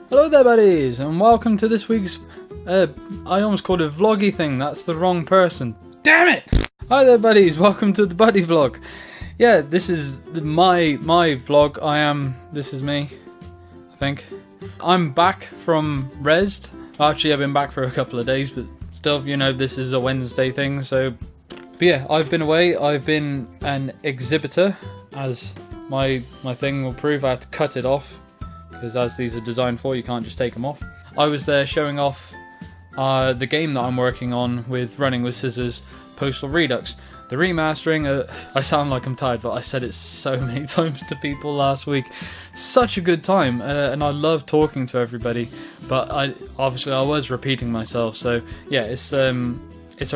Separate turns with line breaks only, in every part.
Hello there buddies, and welcome to this week's, I almost called it a vloggy thing, that's the wrong person. Damn it! Hi there buddies, welcome to the buddy vlog. Yeah, this is my vlog, this is me, I think. I'm back from Rezzed. Actually, I've been back for a couple of days, but still, you know, this is a Wednesday thing, so... But yeah, I've been away, I've been an exhibitor, as my thing will prove. I have to cut it off, because as these are designed for, you can't just take them off. I was there showing off the game that I'm working on with Running with Scissors, Postal Redux. The remastering, I sound like I'm tired, but I said it so many times to people last week. Such a good time, and I love talking to everybody, but I was repeating myself, so yeah, it's a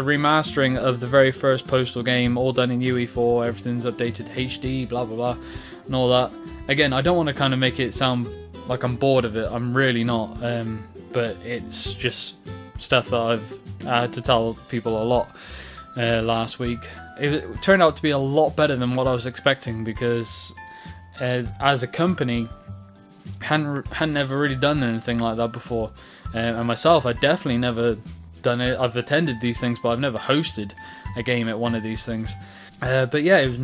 remastering of the very first Postal game, all done in UE4, everything's updated to HD, blah blah blah, and all that. Again, I don't want to kind of make it sound like I'm bored of it, I'm really not, but it's just stuff that I've had to tell people a lot last week. It turned out to be a lot better than what I was expecting, because as a company, hadn't ever really done anything like that before, and myself, I definitely never done it. I've attended these things, but I've never hosted a game at one of these things. But yeah, it was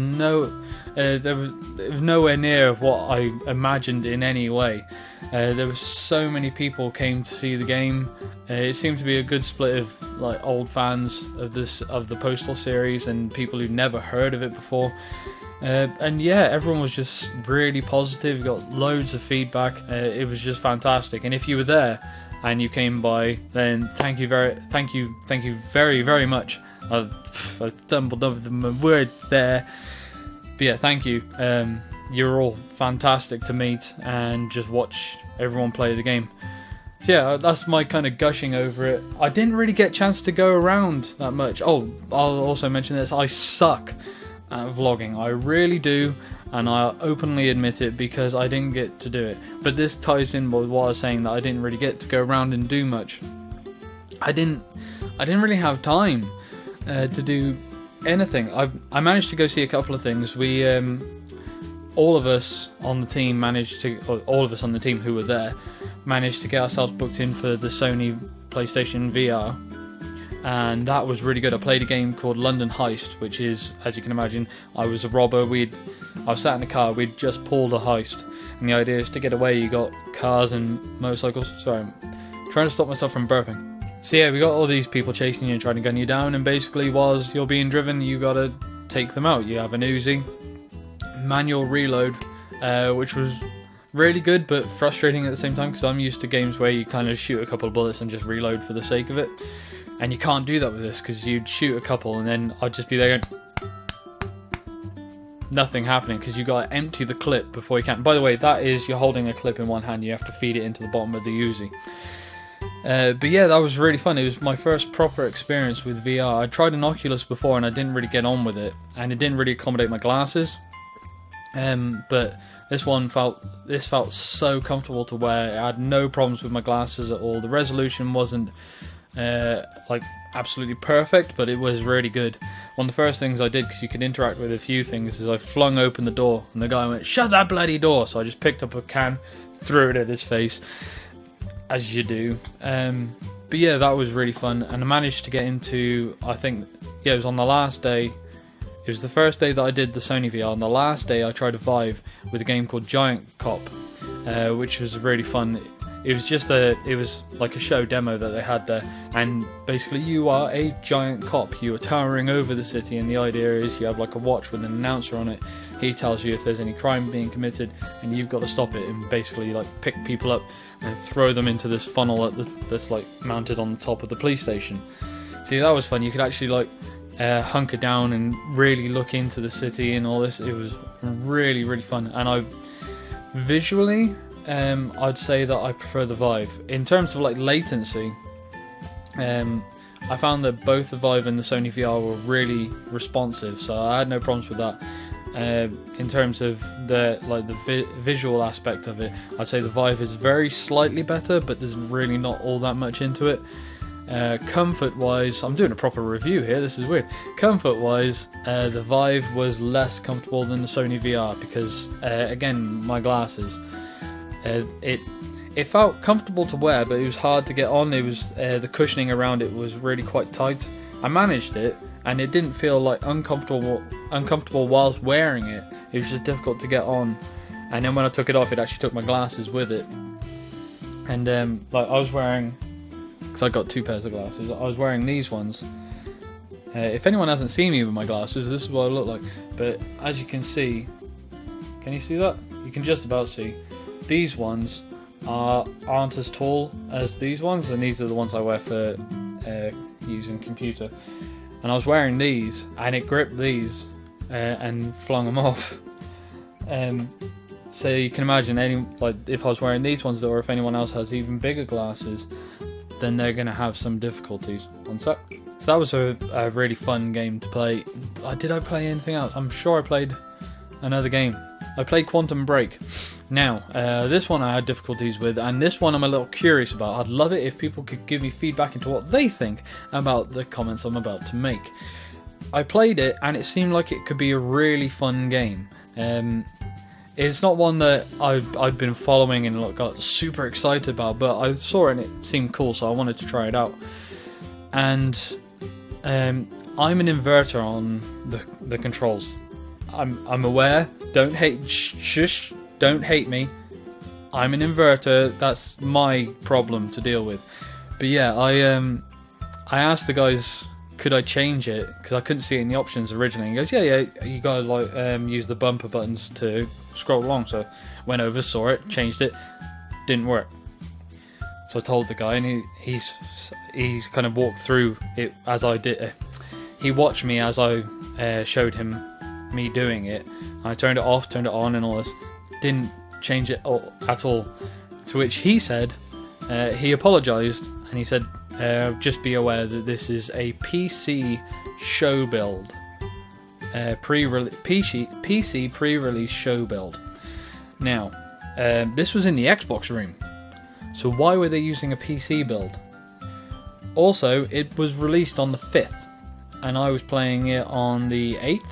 nowhere near what I imagined in any way. There were so many people came to see the game. It seemed to be a good split of like old fans of the Postal series and people who'd never heard of it before. And yeah, everyone was just really positive. You got loads of feedback. It was just fantastic. And if you were there and you came by, then thank you very, very much. I stumbled over my word there, but yeah, thank you. You're all fantastic to meet and just watch everyone play the game. So yeah, that's my kind of gushing over it. I didn't really get a chance to go around that much. Oh, I'll also mention this, I suck at vlogging, I really do, and I openly admit it because I didn't get to do it. But this ties in with what I was saying, that I didn't really get to go around and do much. I didn't really have time to do anything. I managed to go see a couple of things. We all of us on the team who were there managed to get ourselves booked in for the Sony PlayStation VR, and that was really good. I played a game called London Heist, which is, as you can imagine, I was a robber. I was sat in the car, we'd just pulled a heist, and the idea is to get away. You got cars and motorcycles. Sorry, I'm trying to stop myself from burping. So yeah, we got all these people chasing you and trying to gun you down, and basically whilst you're being driven, you gotta take them out. You have an Uzi, manual reload, which was really good but frustrating at the same time, because I'm used to games where you kind of shoot a couple of bullets and just reload for the sake of it, and you can't do that with this, because you'd shoot a couple and then I'd just be there going, nothing happening, because you gotta empty the clip before you can. By the way, that is, you're holding a clip in one hand, you have to feed it into the bottom of the Uzi. But yeah, that was really fun. It was my first proper experience with VR. I tried an Oculus before and I didn't really get on with it, and it didn't really accommodate my glasses. But this felt so comfortable to wear. I had no problems with my glasses at all. The resolution wasn't like absolutely perfect, but it was really good. One of the first things I did, because you could interact with a few things, is I flung open the door and the guy went, "Shut that bloody door!" So I just picked up a can, threw it at his face, as you do. But yeah, that was really fun, and I managed to get into, I think, yeah, it was on the last day. It was the first day that I did the Sony VR, and the last day I tried a Vive with a game called Giant Cop, which was really fun. It was like a show demo that they had there, and basically you are a giant cop. You are towering over the city, and the idea is you have like a watch with an announcer on it. He tells you if there's any crime being committed, and you've got to stop it, and basically like pick people up and throw them into this funnel that's like mounted on the top of the police station. See, that was fun. You could actually like hunker down and really look into the city and all this. It was really, really fun, and visually, I'd say that I prefer the Vive. In terms of like latency, I found that both the Vive and the Sony VR were really responsive, so I had no problems with that. In terms of the visual aspect of it, I'd say the Vive is very slightly better, but there's really not all that much into it. Comfort wise, I'm doing a proper review here, this is weird. Comfort wise, the Vive was less comfortable than the Sony VR because, again, my glasses. It felt comfortable to wear, but it was hard to get on. It was the cushioning around it was really quite tight. I managed it, and it didn't feel like uncomfortable whilst wearing it. It was just difficult to get on. And then when I took it off, it actually took my glasses with it. And like I was wearing, because I got 2 pairs of glasses, I was wearing these ones. If anyone hasn't seen me with my glasses, this is what I look like. But as you can see, can you see that? You can just about see. These ones aren't as tall as these ones, and these are the ones I wear for using computer. And I was wearing these, and it gripped these and flung them off. So you can imagine, if I was wearing these ones, or if anyone else has even bigger glasses, then they're going to have some difficulties. One sec. So that was a really fun game to play. Did I play anything else? I'm sure I played another game. I played Quantum Break. Now, this one I had difficulties with, and this one I'm a little curious about. I'd love it if people could give me feedback into what they think about the comments I'm about to make. I played it, and it seemed like it could be a really fun game. It's not one that I've been following and got super excited about, but I saw it and it seemed cool, so I wanted to try it out. And I'm an inverter on the controls. I'm aware. Don't hate. Shush. Don't hate me. I'm an inverter. That's my problem to deal with. But yeah, I asked the guys, could I change it? Because I couldn't see it in the options originally. He goes, yeah. You gotta use the bumper buttons to scroll along. So went over, saw it, changed it. Didn't work. So I told the guy, and he's kind of walked through it as I did. He watched me as I showed him me doing it. I turned it off, turned it on, and all this. Didn't change it at all. To which he said, he apologised, and he said, just be aware that this is a PC show build. PC pre-release show build. Now, this was in the Xbox room. So why were they using a PC build? Also, it was released on the 5th, and I was playing it on the 8th.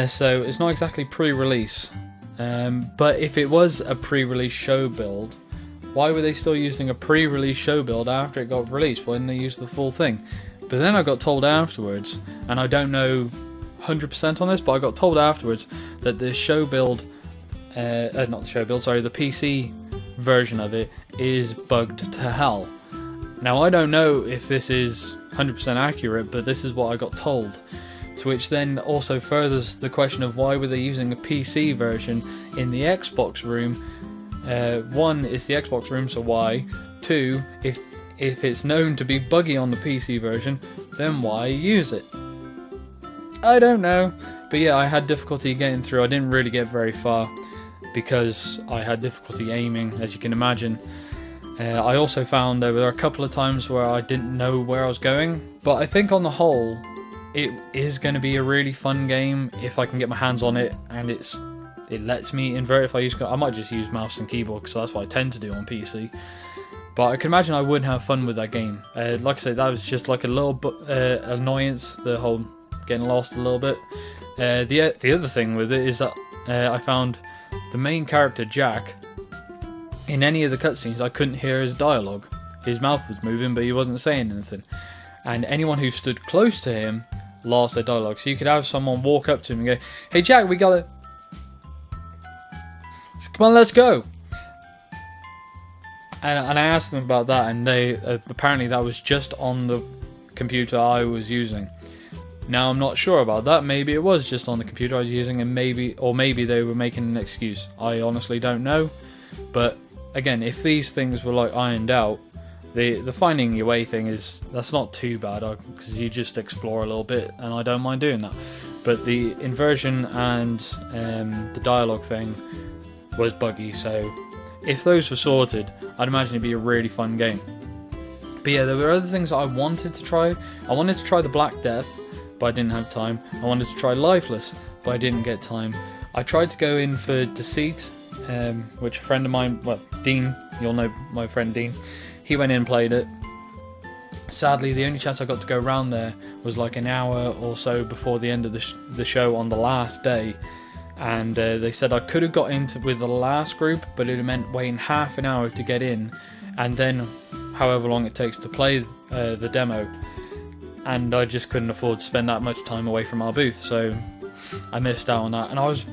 So it's not exactly pre-release. But if it was a pre-release show build, why were they still using a pre-release show build after it got released? Why didn't they use the full thing? But then I got told afterwards, and I don't know 100% on this, but I got told afterwards that the show build, not the show build, sorry, the PC version of it is bugged to hell. Now I don't know if this is 100% accurate, but this is what I got told. To which then also furthers the question of why were they using a PC version in the Xbox room. One, it's the Xbox room, so why? Two, if it's known to be buggy on the PC version, then why use it? I don't know. But yeah, I had difficulty getting through. I didn't really get very far because I had difficulty aiming, as you can imagine. I also found there were a couple of times where I didn't know where I was going. But I think on the whole, it is going to be a really fun game if I can get my hands on it, and it lets me invert if I use. I might just use mouse and keyboard because that's what I tend to do on PC. But I can imagine I would have fun with that game. Like I said, that was just like a little annoyance, the whole getting lost a little bit. The other thing with it is that I found the main character, Jack, in any of the cutscenes, I couldn't hear his dialogue. His mouth was moving, but he wasn't saying anything. And anyone who stood close to him lost their dialogue. So you could have someone walk up to him and go, "Hey Jack, we gotta... come on, let's go." And I asked them about that, and they apparently that was just on the computer I was using. Now I'm not sure about that. Maybe it was just on the computer I was using, and maybe they were making an excuse. I honestly don't know. But again, if these things were like ironed out, the finding your way thing that's not too bad because you just explore a little bit, and I don't mind doing that. But the inversion and the dialogue thing was buggy, so if those were sorted, I'd imagine it'd be a really fun game. But yeah, there were other things that I wanted to try. I wanted to try the Black Death, but I didn't have time. I wanted to try Lifeless, but I didn't get time. I tried to go in for Deceit, which a friend of mine, well, Dean, you'll know my friend Dean, he went in and played it. Sadly, the only chance I got to go around there was like an hour or so before the end of the show on the last day, and they said I could have got into with the last group, but it meant waiting half an hour to get in, and then however long it takes to play the demo, and I just couldn't afford to spend that much time away from our booth, so I missed out on that. And I was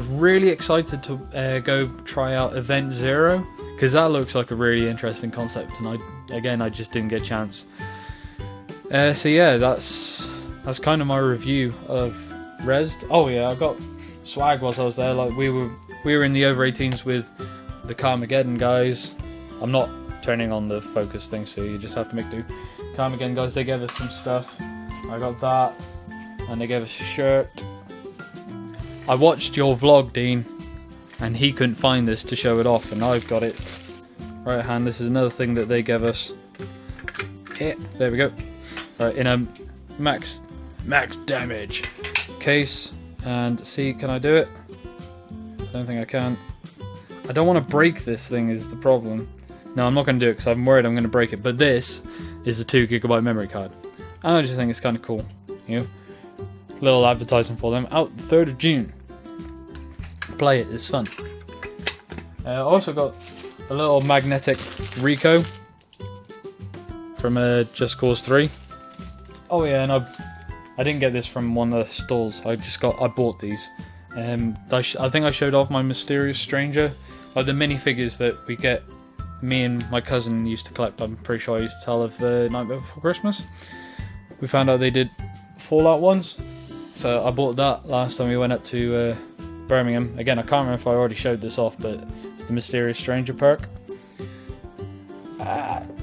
really excited to go try out Event Zero, because that looks like a really interesting concept, and I just didn't get a chance. So yeah, that's kind of my review of Rezzed. Oh yeah, I got swag whilst I was there. Like we were in the over 18s with the Carmageddon guys. I'm not turning on the focus thing, so you just have to make do. Carmageddon guys, they gave us some stuff. I got that, and they gave us a shirt. I watched your vlog, Dean, and he couldn't find this to show it off, and I've got it. Right hand, this is another thing that they gave us. Yeah, there we go. Right, in a max damage case, and see, can I do it? I don't think I can. I don't want to break this thing is the problem. No, I'm not going to do it because I'm worried I'm going to break it, but this is a 2 GB memory card. And I just think it's kind of cool, you know? Little advertising for them, out the 3rd of June. Play it, it's fun. I also got a little magnetic Rico from Just Cause 3. Oh yeah, and I didn't get this from one of the stalls. I bought these. I think I showed off my Mysterious Stranger, like the minifigures that we get. Me and my cousin used to collect. I'm pretty sure I used to tell of the Nightmare Before Christmas. We found out they did Fallout ones, so I bought that last time we went up to Birmingham. Again, I can't remember if I already showed this off, but it's the Mysterious Stranger perk.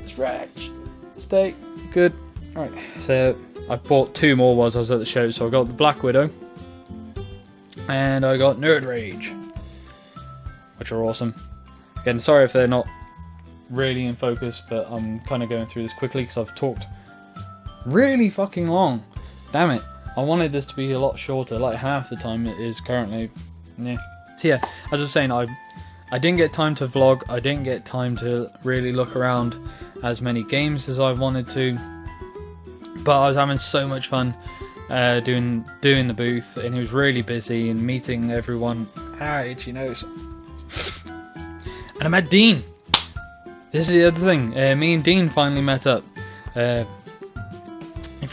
Stretch, stay good. Alright, so I bought 2 more whilst I was at the show. So I got the Black Widow, and I got Nerd Rage, which are awesome. Again, sorry if they're not really in focus, but I'm kind of going through this quickly because I've talked really fucking long. Damn it, I wanted this to be a lot shorter, like half the time it is currently. Yeah. So yeah, as I was saying, I didn't get time to vlog. I didn't get time to really look around as many games as I wanted to, but I was having so much fun doing the booth, and it was really busy and meeting everyone. Itchy nose. And I met Dean. This is the other thing. Me and Dean finally met up. If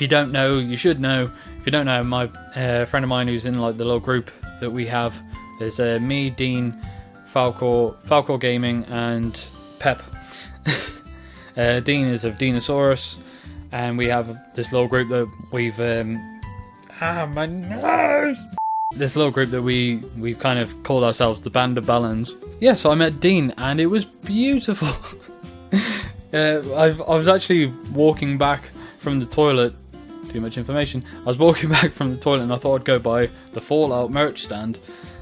you don't know, you should know. If you don't know, my friend of mine who's in like the little group that we have, there's me, Dean, Falcore Gaming, and Pep. Dean is of Dinosaurus, and we have this little group that we've my nose. This little group that we've kind of called ourselves the Band of Ballons. Yeah, so I met Dean, and it was beautiful. I was actually walking back from the toilet. Too much information. I was walking back from the toilet, and I thought I'd go by the Fallout merch stand.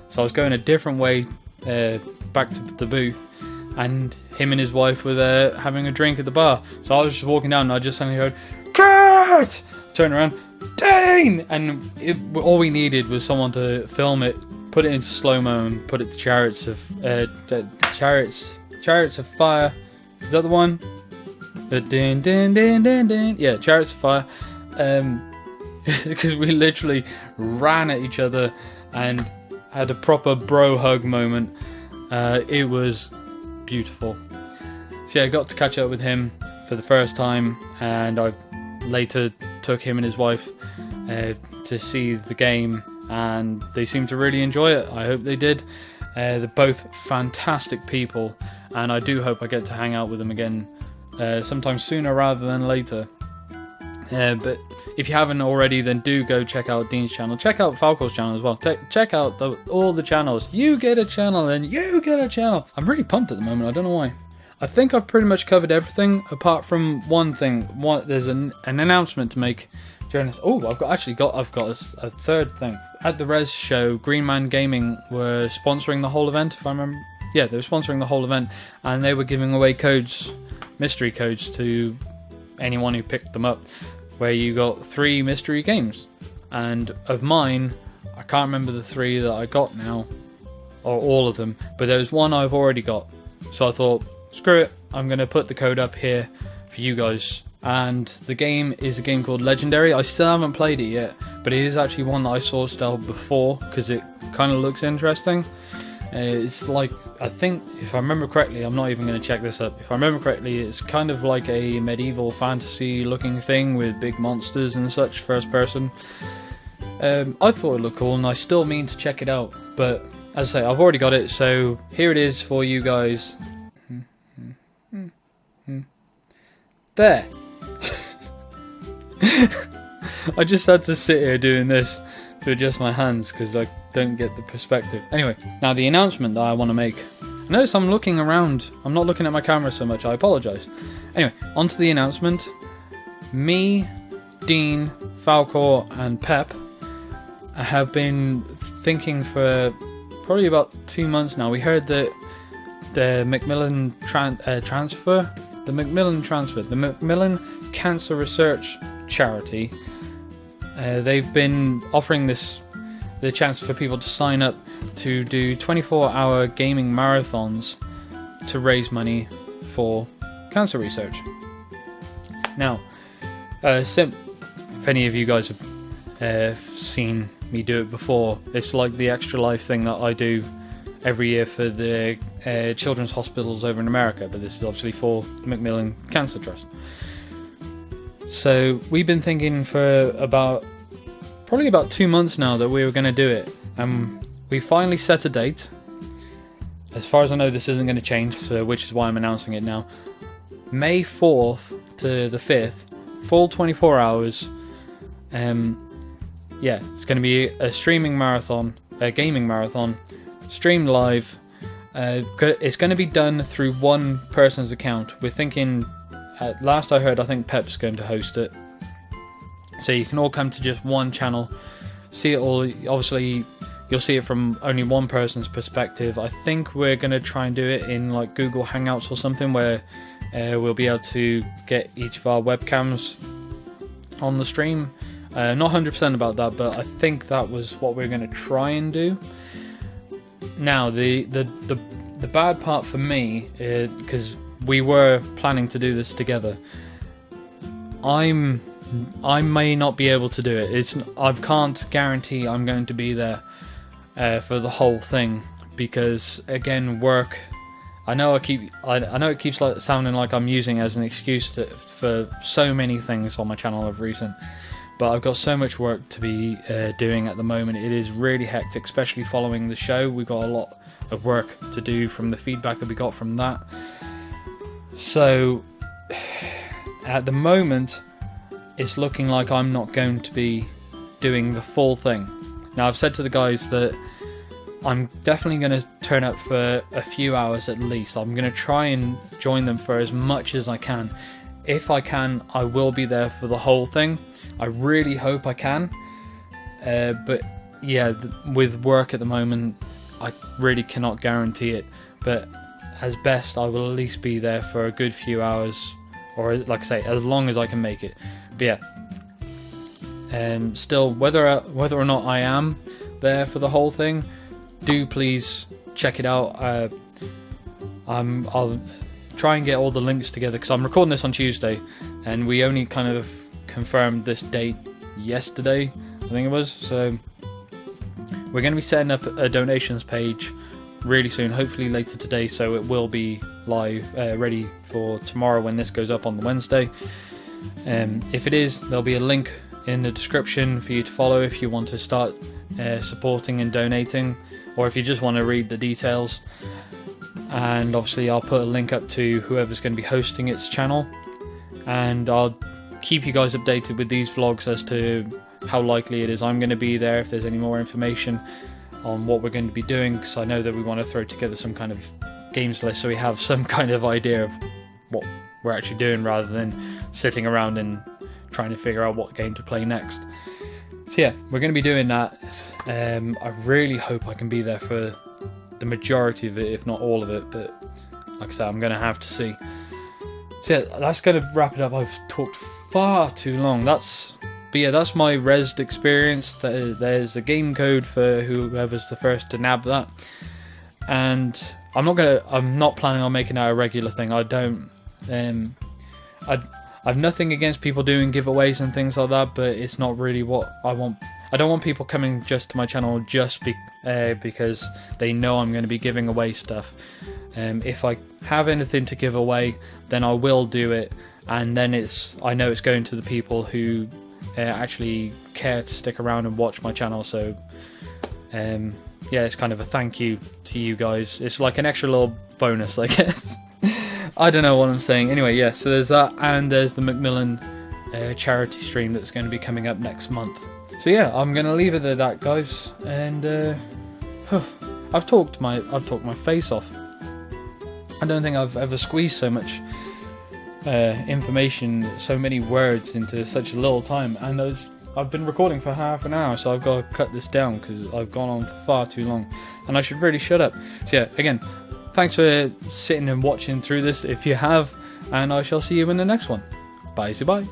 So I was going a different way back to the booth, and him and his wife were having a drink at the bar. So I was just walking down, and I just suddenly heard, "Cat!" Turn around, Dane! And all we needed was someone to film it, put it into slow-mo, and put it to Chariots of Fire. Is that the one? The din din din din din. Yeah, Chariots of Fire. Because we literally ran at each other and had a proper bro hug moment. It was beautiful. So yeah, I got to catch up with him for the first time, and I later took him and his wife to see the game, and they seemed to really enjoy it. I hope they did. They're both fantastic people, and I do hope I get to hang out with them again sometime sooner rather than later. But if you haven't already, then do go check out Dean's channel. Check out Falcore's channel as well. Check out all the channels. You get a channel and you get a channel. I'm really pumped at the moment. I don't know why. I think I've pretty much covered everything apart from one thing. There's an announcement to make during this. Oh, I've got a third thing. At the Rezzed show, Green Man Gaming were sponsoring the whole event, if I remember. Yeah, they were sponsoring the whole event, and they were giving away codes, mystery codes, to anyone who picked them up, where you got 3 mystery games. And of mine, I can't remember the 3 that I got now, or all of them, but there was one I've already got. So I thought, screw it, I'm going to put the code up here for you guys. And the game is a game called Legendary. I still haven't played it yet, but it is actually one that I saw Stell before, because it kind of looks interesting. It's like, I think, if I remember correctly, I'm not even going to check this up. If I remember correctly, it's kind of like a medieval fantasy looking thing with big monsters and such, first person. I thought it looked cool, and I still mean to check it out. But as I say, I've already got it, so here it is for you guys. There. I just had to sit here doing this to adjust my hands because I don't get the perspective. Anyway, now the announcement that I want to make. Notice I'm looking around. I'm not looking at my camera so much. I apologise. Anyway, on to the announcement. Me, Dean, Falcore and Pep have been thinking for probably about 2 months now. We heard that the Macmillan transfer, the Macmillan Cancer Research Charity, they've been offering the chance for people to sign up to do 24-hour gaming marathons to raise money for cancer research. Now, if any of you guys have seen me do it before, it's like the Extra Life thing that I do every year for the children's hospitals over in America, but this is obviously for the Macmillan Cancer Trust. So we've been thinking for probably about 2 months now that we were going to do it, and we finally set a date. As far as I know, this isn't going to change, so which is why I'm announcing it now. May 4th to the 5th, full 24 hours. Yeah, it's going to be a streaming marathon, a gaming marathon, streamed live. It's going to be done through one person's account. We're thinking, at last I heard, I think Pep's going to host it. So you can all come to just one channel, see it all. Obviously, you'll see it from only one person's perspective. I think we're going to try and do it in like Google Hangouts or something, where we'll be able to get each of our webcams on the stream. Not 100% about that, but I think that was what we're going to try and do. Now, the bad part for me, because we were planning to do this together, I may not be able to do it. I can't guarantee I'm going to be there for the whole thing, because again, work. I know it keeps sounding like I'm using it as an excuse for so many things on my channel of recent. But I've got so much work to be doing at the moment. It is really hectic, especially following the show. We've got a lot of work to do from the feedback that we got from that. So, at the moment, it's looking like I'm not going to be doing the full thing. Now, I've said to the guys that I'm definitely going to turn up for a few hours at least. I'm going to try and join them for as much as I can. If I can, I will be there for the whole thing. I really hope I can, but yeah, with work at the moment, I really cannot guarantee it, but as best I will at least be there for a good few hours, or like I say, as long as I can make it. But yeah, still, whether or not I am there for the whole thing, do please check it out. I'll try and get all the links together, because I'm recording this on Tuesday, and we only kind of confirmed this date yesterday, I think it was. So we're going to be setting up a donations page really soon, hopefully later today, so it will be live, ready for tomorrow when this goes up on the Wednesday. If it is, there'll be a link in the description for you to follow if you want to start supporting and donating, or if you just want to read the details. And obviously I'll put a link up to whoever's going to be hosting its channel, and I'll keep you guys updated with these vlogs as to how likely it is I'm going to be there, if there's any more information on what we're going to be doing, because I know that we want to throw together some kind of games list so we have some kind of idea of what we're actually doing, rather than sitting around and trying to figure out what game to play next. So yeah, we're going to be doing that. I really hope I can be there for the majority of it, if not all of it, but like I said, I'm going to have to see. So yeah, that's going to wrap it up. I've talked far too long. That's my Rezzed experience. There's a game code for whoever's the first to nab that. And I'm not planning on making that a regular thing. I've nothing against people doing giveaways and things like that, but it's not really what I want. I don't want people coming just to my channel just because they know I'm going to be giving away stuff. If I have anything to give away, then I will do it, and then I know it's going to the people who actually care to stick around and watch my channel. So yeah, it's kind of a thank you to you guys. It's like an extra little bonus, I guess. I don't know what I'm saying. Anyway, yeah, so there's that, and there's the Macmillan charity stream that's going to be coming up next month. So yeah, I'm going to leave it at that, guys, and I've talked my face off. I don't think I've ever squeezed so much information, so many words into such a little time, and I've been recording for half an hour, so I've got to cut this down because I've gone on for far too long, and I should really shut up. So yeah, again, thanks for sitting and watching through this if you have, and I shall see you in the next one. Bye, bye.